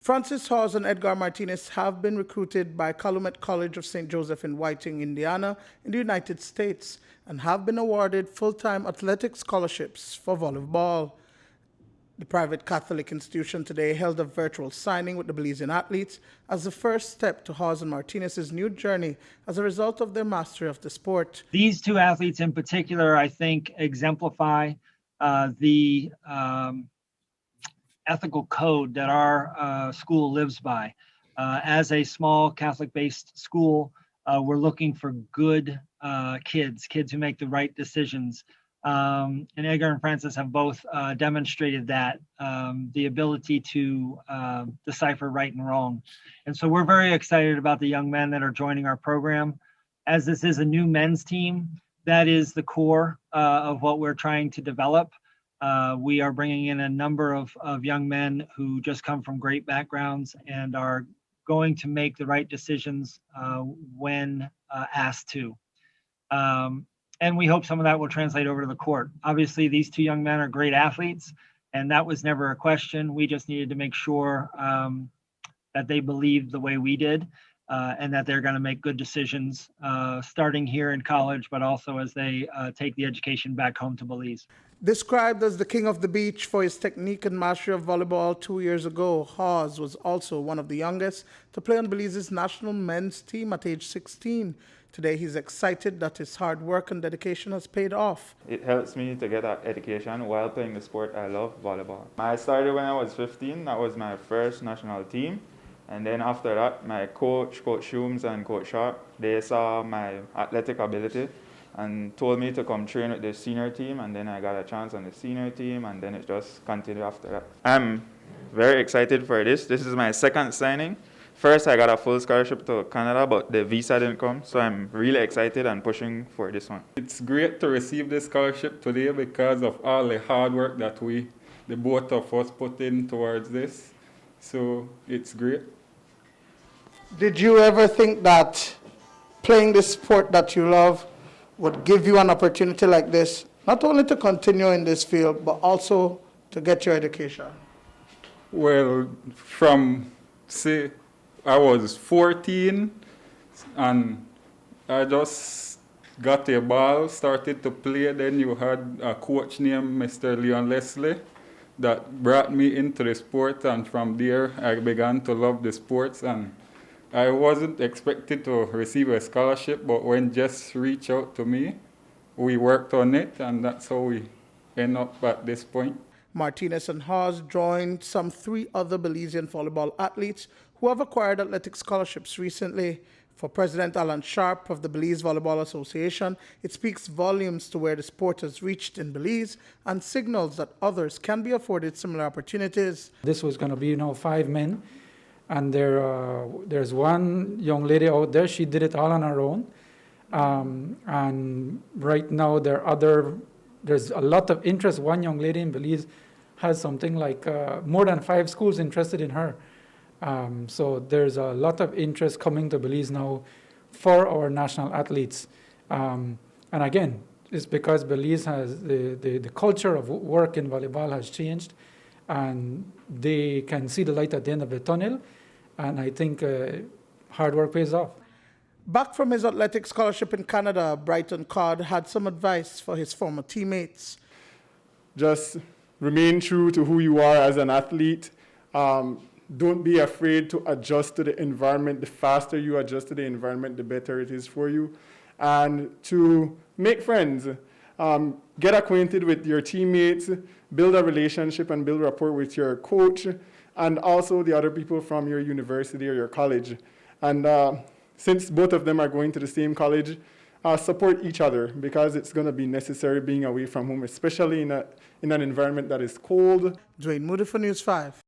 Francis Hauze and Edgar Martinez have been recruited by Calumet College of St. Joseph in Whiting, Indiana, in the United States, and have been awarded full-time athletic scholarships for volleyball. The private Catholic institution today held a virtual signing with the Belizean athletes as the first step to Hauze and Martinez's new journey as a result of their mastery of the sport. These two athletes in particular, I think, exemplify the ethical code that our school lives by. As a small Catholic-based school, we're looking for good kids who make the right decisions. And Edgar and Francis have both demonstrated that, the ability to decipher right and wrong. And so we're very excited about the young men that are joining our program. As this is a new men's team, that is the core of what we're trying to develop. We are bringing in a number of young men who just come from great backgrounds and are going to make the right decisions when asked to. And we hope some of that will translate over to the court. Obviously, these two young men are great athletes, and that was never a question. We just needed to make sure that they believed the way we did, and that they're going to make good decisions starting here in college, but also as they take the education back home to Belize. Described as the king of the beach for his technique and mastery of volleyball 2 years ago, Hauze was also one of the youngest to play on Belize's national men's team at age 16. Today, he's excited that his hard work and dedication has paid off. It helps me to get an education while playing the sport I love, volleyball. I started when I was 15. That was my first national team. And then after that, my coach, Coach Shooms and Coach Sharp, they saw my athletic ability and told me to come train with the senior team, and then I got a chance on the senior team, and then it just continued after that. I'm very excited for this. This is my second signing. First, I got a full scholarship to Canada, but the visa didn't come, so I'm really excited and pushing for this one. It's great to receive this scholarship today because of all the hard work that the both of us put in towards this, so it's great. Did you ever think that playing this sport that you love would give you an opportunity like this, not only to continue in this field, but also to get your education? Well, I was 14 and I just got a ball, started to play. Then you had a coach named Mr. Leon Leslie that brought me into the sport, and from there I began to love the sports. And I wasn't expected to receive a scholarship, but when Jess reached out to me, we worked on it, and that's how we end up at this point. Martinez and Hauze joined some 3 other Belizean volleyball athletes who have acquired athletic scholarships recently. For President Alan Sharp of the Belize Volleyball Association, it speaks volumes to where the sport has reached in Belize and signals that others can be afforded similar opportunities. This was going to be 5 men. And there's one young lady out there, she did it all on her own. And right now there's a lot of interest. One young lady in Belize has something like more than 5 schools interested in her. So there's a lot of interest coming to Belize now for our national athletes. And again, it's because Belize has the culture of work in volleyball has changed, and they can see the light at the end of the tunnel. And I think hard work pays off. Back from his athletic scholarship in Canada, Brighton Codd had some advice for his former teammates. Just remain true to who you are as an athlete. Don't be afraid to adjust to the environment. The faster you adjust to the environment, the better it is for you. And to make friends. Get acquainted with your teammates, build a relationship and build rapport with your coach, and also the other people from your university or your college. And since both of them are going to the same college, support each other, because it's going to be necessary being away from home, especially in an environment that is cold. Duane, Moody for News 5.